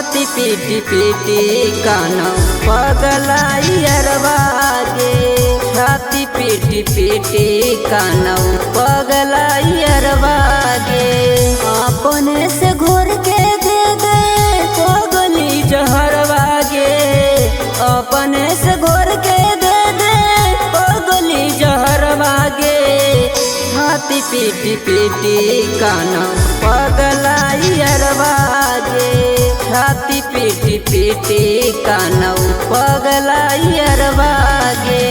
छाती पीटी पीटी कानौ पगलाई अरबा गे। छाती पीटी पीटी कानौ पगलाई अरबा गे। अपने से घोर के दे दे पगली जहरवा गे। अपने से घोर के दे दे पगली जहरवा गे। छाती पीटी पीटी कानौ पगलाई अरबा गे। छाती पीटी पीटी कानौ पगलाई अरबा गे।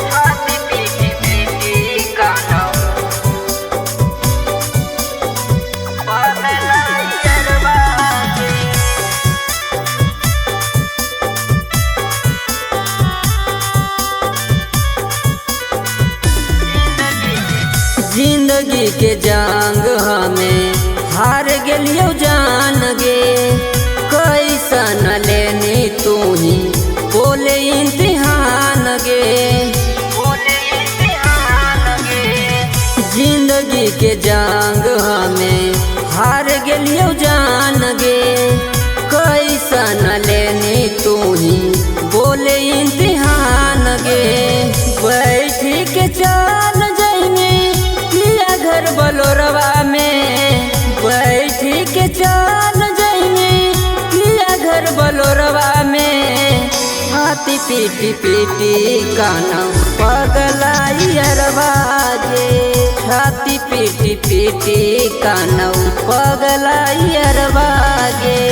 छाती पीटी पीटी कानौ पगलाई अरबा गे। जिंदगी के जंग हमें हार गेलियो जान गे। कैसन लेनी तू ही बोले इम्तिहान गे। जिंदगी के जंग हमें हार गेलियो जान गे। कैसन लेनी तू ही बोले इम्तिहान गे। बैठी के चल जाएंगे घर बलोरवा में। बैठी के चल जाएंगे घर बलोरवा में। छाती पीटी पीटी कानौ पगलाई अरबा गे। छाती पीटी पीटी कानौ पगलाई अरबा गे।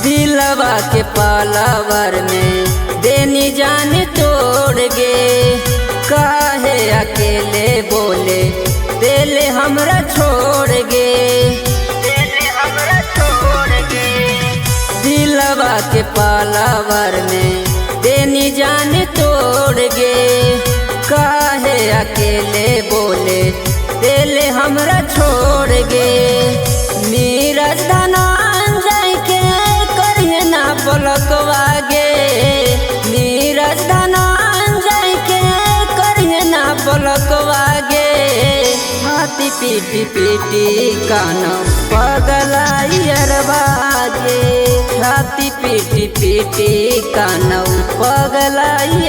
दिलवा के पालावर में देनी जान तोड़ गे। काहे अकेले बोले दिल हमरा छोड़ गे। दिलवा के पालावर में देनी जान तोड़ गे। काहे अकेले बोले दिल हमरा छोड़ गे। नीरज धनंजय के करिए ना पलकवा गे। नीरज धनंजय के करिए ना पलकवा गे। छाती पीटी पीटी कानौ पगलाई अरबा गे। छाती पीटी पीटी कानौ पगलाई